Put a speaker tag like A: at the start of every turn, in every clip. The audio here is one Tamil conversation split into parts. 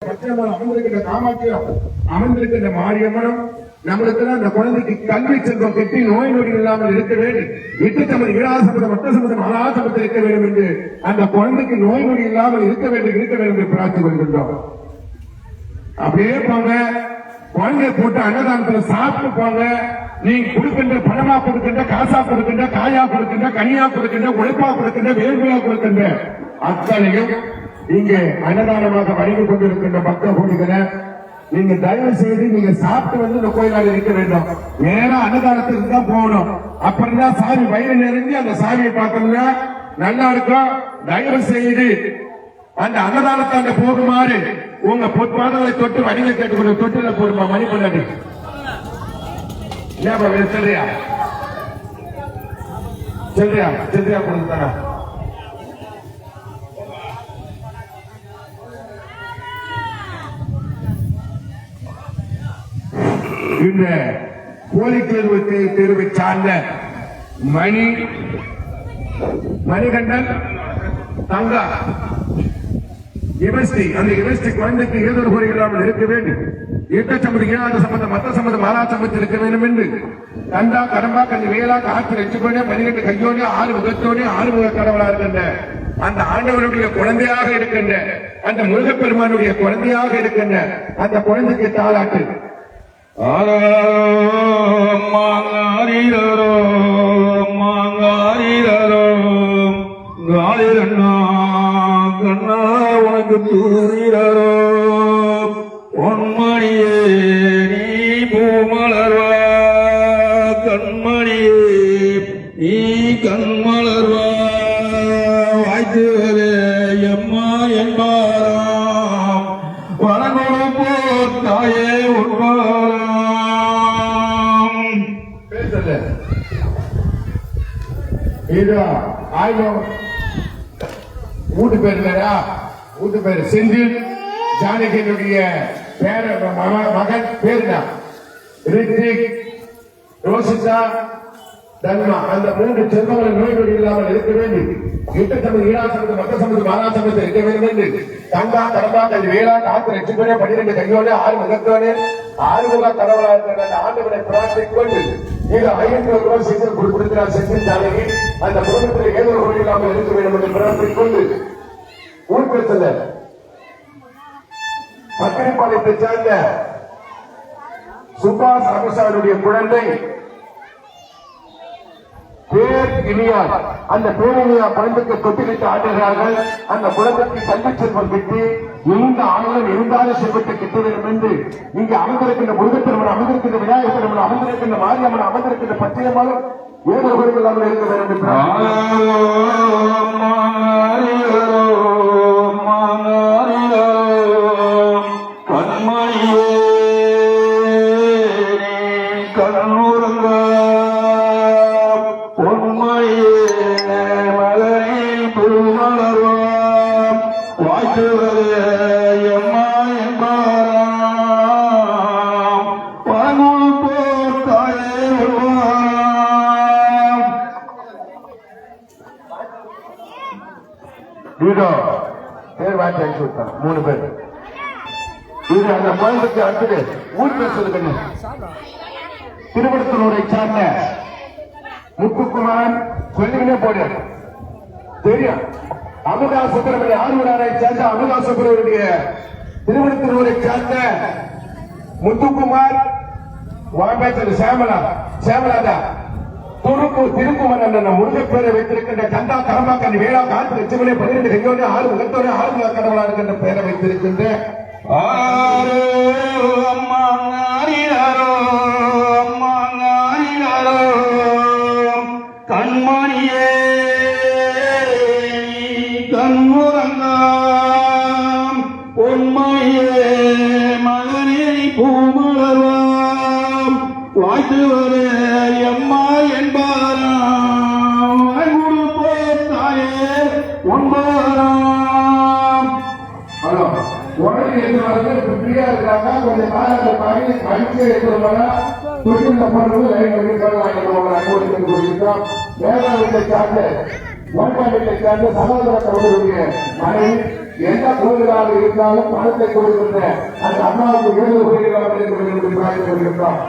A: அமர்ந்திருக்கின்ற காமாட்சியம் அமர்ந்திருக்கின்ற மாரியம்மனும் நம்மளுக்கு அந்த குழந்தைக்கு கல்வி செல்வம் கெட்டி நோய் நொடி இல்லாமல் இருக்க வேண்டும். 8 சமது 7 சமதம் 8 சமதம் 4 சமத்தில் இருக்க வேண்டும் என்று அந்த குழந்தைக்கு நோய் நொடி இல்லாமல் இருக்க வேண்டும் என்று பிரார்த்தி கொள்கின்றோம். அப்படியே போங்க, குழந்தை போட்டு அன்னதானத்தில் சாப்பிட்டு போங்க. நீங்க கொடுக்கின்ற பணமா கொடுக்கின்ற, காசா கொடுக்கின்ற, காயா கொடுக்கின்ற, கனியா கொடுக்கின்ற, உழைப்பா கொடுக்கின்ற, வேள்வியா கொடுக்கின்ற அத்தனையும் இங்கே அன்னதானமாக வழங்கி கொண்டிருக்கின்ற பக்த கோடிகளை நீங்க தயவு செய்து நீங்க சாப்பிட்டு வந்து இந்த கோயிலாக இருக்க வேண்டும். நேரம் அன்னதானத்துக்கு தான் போகணும். அப்புறம் தான் சாமி வயிறு நிறைஞ்சு அந்த சாமியை பார்த்தோம்னா நல்லா இருக்கும். தயவு செய்து அந்த அன்னதானத்தாண்ட போகுமாறு உங்க பொற்பாதங்களை தொட்டு வணிக கேட்டுக்கொள்ள தொட்டில போடுமா மணி கொண்டாடி சொல்றியா சொல்றியா சொல்றியா கொடுத்தானா இந்த போலி தேர்வை சார்ந்த மணிகண்டன் தங்கா யூனிவர்சிட்டி, அந்த யூனிவர்சிட்டி குழந்தைக்கு ஏதொரு குறை இல்லாமல் இருக்க வேண்டும். 8 சமது 7 சம்பந்தம் 10 சம்பந்தம் 4 சம்பந்தம் இருக்க வேண்டும் என்று கண்டா கடம்பா கண்டு வேளா காற்று ரெச்சுக்கோனே 12 கையோனே 6 முகத்தோனே 6 முக கடவுளா இருக்கின்ற அந்த ஆண்டவனுடைய குழந்தையாக இருக்கின்ற அந்த முருகப்பெருமானுடைய குழந்தையாக இருக்கின்ற அந்த குழந்தைக்கு தாளாட்டு
B: மாங்காரிதரோ மாங்காரிதரோ காலிரண்ணா கண்ணா உனக்கு தூரிதரோ பொன்மணியே நீ பூமலர்வா கண்மணியே நீ கண்மலர்வா வாய்த்துவரே எம்மா என்பாராம் வளங்குணம் போர் தாயே உண்பாராம்.
A: வீட்டு பேர் இல்லையா? வீட்டு பேர் செந்தில் ஜானகியினுடைய மகன் பேர் தான் ரித்திக், ரோஷிதா, தன்மா. அந்த 3 செல்வங்கள் நோய் நொடி இல்லாமல் இருக்க வேண்டும். 8 சமது 7 சமது 10 சமது 4 சமத்தில் இருக்க வேண்டும் என்று தங்கா கடம்பா கல்வி வேளா காத்து ரெச்சுக்கோனே 12 கையோனே 6 முகத்தோனே 6 முக கடவுளா இருக்கிற அந்த ஆண்டவனை பிரார்த்திக் கொண்டு இது 500 ரூபாய் செஞ்சு கொடுக்கிறார். செஞ்சு ஜானகி அந்த குடும்பத்தில் ஏதோ நோய் இல்லாமல் இருக்க வேண்டும் என்று பிரார்த்திக் கொண்டு ஊர்பேசல பத்திரிப்பாளையத்தை சேர்ந்த சுபாஷ் அமித்ஷாவுடைய குழந்தை பேர் இனியார். அந்த பேரினியா குழந்தைக்கு தொட்டிலிட்டு ஆடுகிறார்கள். அந்த குழந்தைக்கு கல்வி செல்வம் கிட்டி இருந்த ஆளுநர் இருந்தாத செல்வத்தை கிட்ட வேண்டும் என்று இங்கு அமர்ந்திருக்கின்ற முருகப்பெருமன், அமர்ந்திருக்கின்ற விநாயகர் பெருமன், அமர்ந்திருக்கின்ற மாரியம்மன், அமர்ந்திருக்கின்ற பச்சையம்மனும் ஏதோ இல்லாமல் இருக்க வேண்டும்.
B: கண்மணியே கண்ணுறங்க பொன்மணியே மலரில் பூமலர்வாம் வாய்த்துவரே எம்மா என்பாராம் பணம் போர் தாயே உள்வாராம்.
A: பேர் வாங்கி அனுப்பிச்சு விட்டான் 3 பேர். இது அந்த குழந்தைக்கு அடுத்தது ஊர் பேர் சொல்லுங்க. திருவடுத்தூரை சார்ந்த முத்துக்குமார் சொல்லிக்கிட்டே போடு தெரியும். அமுதா சுப்பிரமணிய ஆரூராரை சேர்ந்த அமுதா சுப்பிரமணிய திருவடுத்தூரை சார்ந்த முத்துக்குமார் வாம்பேச்சல் சேமலாதா திருக்குமர் என்ற முருகப்பேரை வைத்திருக்கின்ற கந்தா கரம்பாக்கன் வேளா காற்று லட்சுமணி 12 கையோடு 6 முகத்தோடு 6 முக கடவுளா இருக்கின்ற பெயரை வைத்திருக்கின்ற
B: கண்மணியே கண்முறங்காம் பொன்மணியே மகனே பூமலர்வாம் வாய்த்துவரே எம்மா என்பாராம் தாயே உண்பாராம்.
A: உடனே ஃப்ரீயா இருக்காங்க. கொஞ்சம் காலத்தை பயிற்சி எடுக்கிறவங்க தொழில் போடுறது லைன் கொடுத்திருக்கோம். வேளாண் வீட்டை சார்ந்த சகோதர சகோதரிய மனைவி எந்த கோயிலாக இருந்தாலும் பணத்தை கொடுக்கின்ற அந்த அம்மாவுக்கு 7 கோயிலாக வருகின்றோம்.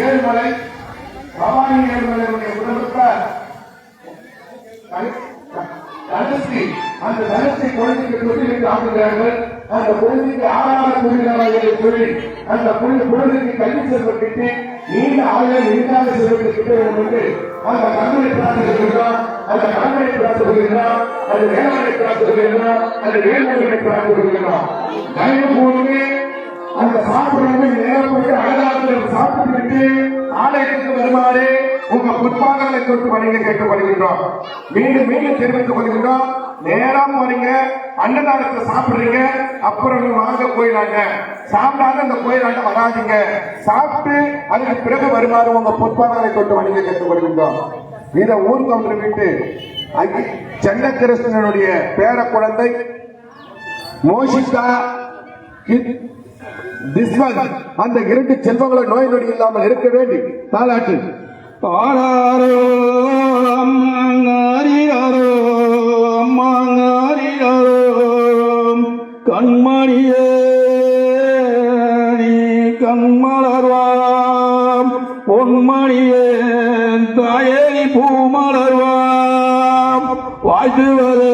A: ஏழுமலை பவானி ஏழுமலையுடைய குடும்பத்தார் அந்த தனத்தை குழந்தைக்கு தொழிலுக்கு ஆக்குகிறார்கள். அந்த குழந்தைக்கு ஆறாத தொழிலாளர்களை சொல்லி அந்த குழந்தைக்கு கல்வி செல்வம் கிட்டு நீண்ட ஆயுள் எளிதாக செல்வதை கிட்ட வேண்டும் என்று அந்த கண்மனை பிரார்த்திக்கிறோம். அந்த கண்மனை பிரார்த்திக்கிறோம். அது வேளாண் பிரார்த்திக்கிறோம். அது வேளாண்மை பிரார்த்திக்கிறோம். தயவு கூறுமே அந்த சாப்பிடுறது நேரப்பட்டு அழகாக சாப்பிட்டு ஆலயத்துக்கு வருமாறு உங்க புட்பாகங்களை கொண்டு வணிக கேட்கப்படுகின்றோம். மீண்டும் மீண்டும் தெரிவித்துக் கொள்கின்றோம். நேரம் வரீங்க, அன்னதானத்தை சாப்பிடுறீங்க, அப்புறம் வாங்க போயிடாங்க. சாப்பிடாத அந்த கோயிலாண்ட வராதிங்க. சாப்பிட்டு அதுக்கு பிறகு வருமாறு உங்க புட்பாகங்களை கொண்டு வணிக கேட்கப்படுகின்றோம். இதை ஊர் கவுண்டர் விட்டு சென்னகிருஷ்ணனுடைய பேர குழந்தை மோஷிகா அந்த 2 செல்வங்களை நோய் நொடி இல்லாமல் இருக்க வேண்டி தாலாட்டு
B: கண்மணியே கண்மலர்வாம் பொன்மணியே தாயே பூமலர்வாம் வாழ்த்துவதே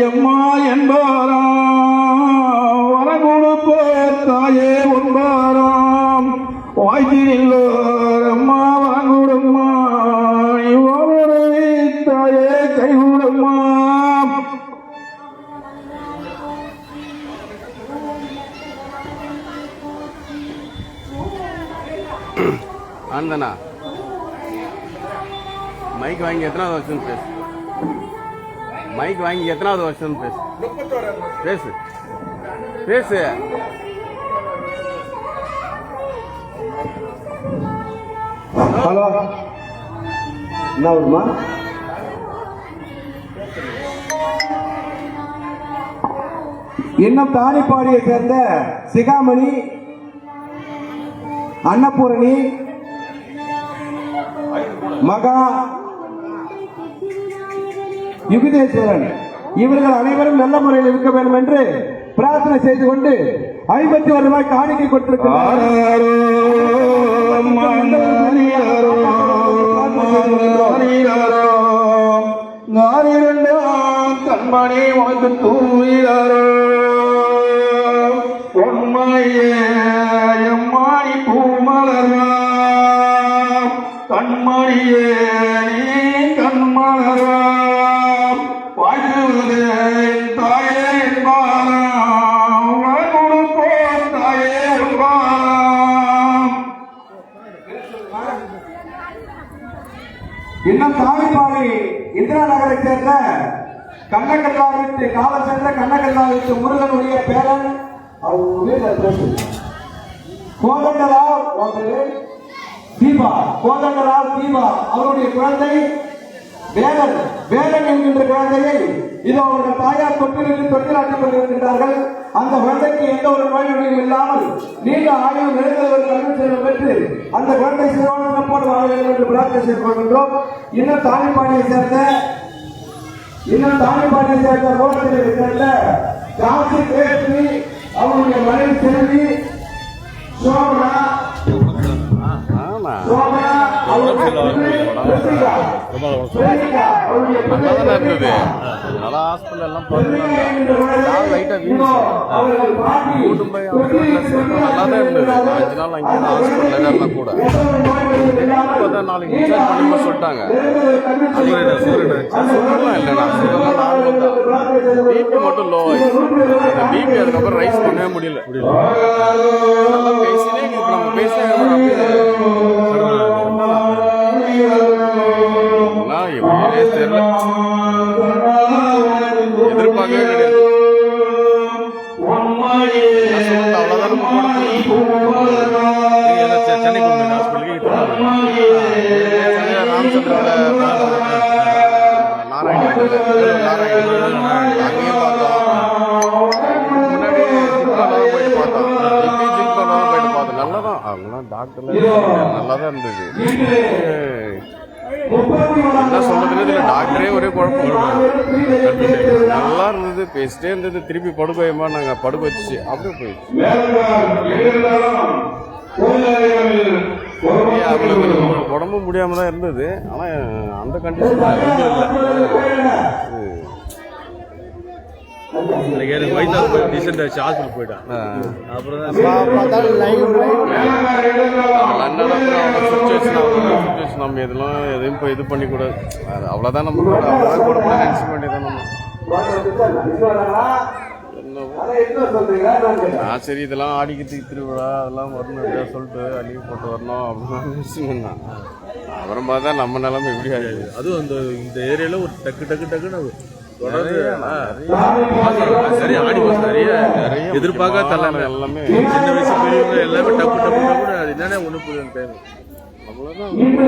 B: எம்மா என்பாராம் தாயே ஒன்பாராம் வாய்த்திரில்லோர் அம்மா வாங்குடம்மா தாயே கைகூடம்மா.
C: ஆனந்தனா மைக் வாங்கி எத்தனாவது வருஷம் பேசு. மைக் வாங்கி எத்தனாவது வருஷம் பேசு. பேசு பேசு.
D: ஹலோ, என்ன வருமா? இன்னும் தானிப்பாடியை சேர்ந்த சிகாமணி, அன்னபூரணி, மகா யுகதேஸ்வரன் இவர்கள் அனைவரும் நல்ல முறையில் இருக்க வேண்டும் என்று பிரார்த்தனை செய்து கொண்டு 51 ரூபாய் காணிக்கை கொடுத்திருக்கிறார்.
B: கண்மணி வாழ்த்து தூயிலாரோ பொன்மையே எம்மாணி பூமலர்வாம் கண்மணியே நீ கண்மலர்வாம் வாழ்த்துவதே தாயே என்பாராம் கொடுப்போம் தாயே என்பாராம்.
D: இன்னும் தாய்ப்பாடி இந்திரா நகரை சேர்ந்த கண்ணகல்லாவிற்கு காலம் சென்ற கண்ணகல்லாவிற்கு முருகனுடைய பேரன் கோதண்டராவ் தீபா, கோதண்டராவ் தீபா அவருடைய குழந்தை வேலன் என்கின்ற குழந்தையை இதோ அவர்கள் தாயார் தொட்டிலாட்டிக் கொண்டிருக்கின்றார்கள். அந்த குழந்தைக்கு எந்த ஒரு நோய் நொடியும் இல்லாமல் நீண்ட ஆயுள் நிறைந்த ஒரு கல்வி செல்வம் பெற்று அந்த குழந்தை சிறுவனப்போடு வாழ வேண்டும் என்று பிரார்த்தனை செய்து கொள்கின்றோம். இன்னும் தானிப்பாடியை சேர்ந்த ரோட்டத்தில் சேர்ந்த ஜான்சி பேசி அவருடைய மனைவி செல்வி சோமனா
C: சொல்லிட்டாங்க. பிபி மட்டும் லோ ஆயிடுச்சு. பிபி அதுக்கப்புறம் ரைஸ் பண்ணவே முடியல. நம்ம பேசினா எப்படியே தெரியல, எதிர்பார்க்கவே கிடையாது. அவ்வளவுதான் சென்னை கவர்மெண்ட் ஹாஸ்பிட்டலுக்கு ராமச்சந்திரால நாராயணன் அங்கேயும் பார்த்தோம். முன்னாடி ஜிப்காலாம் போயிட்டு பார்த்தோம். ஜிப்காலாம் போயிட்டு பார்த்தோம். நல்லாதான் அவங்களாம் டாக்டர்ல நல்லாதான் இருந்தது. என்ன சொல்றதுன்னு தெரியல, டாக்டரே ஒரே குழப்பம். நல்லா இருந்தது, பேசிட்டே இருந்தது. திருப்பி படுக்க வைமா நாங்க படுக்க வச்சு அப்படியே போயிடுச்சு. அவங்களுக்கு உடம்பு முடியாம தான் இருந்தது. ஆனா அந்த கண்டிஷன் ஹாஸ்பிட்டல் போயிட்டான். அப்புறம் நம்ம இதெல்லாம் எதையும் இப்போ இது பண்ணிக்கூடாது. அவ்வளோதான் நம்ம அவ்வளோதான் கொடுக்க நினைச்ச வேண்டியதான் நம்ம. சரி இதெல்லாம் ஆடிக்கிறதுக்கு திருவிழா அதெல்லாம் வரணும் எப்படியா சொல்லிட்டு அள்ளி போட்டு வரணும் அப்படின்னு நினைச்சுருந்தான். அப்புறம் பார்த்தா நம்ம நிலைமை எப்படி ஆகுது.
E: அதுவும் இந்த ஏரியால ஒரு டக்குன்னு சரி ஆடி நிறைய எதிர்பார்க்க தரலாம். எல்லாமே சின்ன வயசு பெரியவங்க எல்லாமே டப்பு அது என்னன்னா ஒண்ணு புரியும் டைம் அவ்வளவுதான்.
D: நீங்க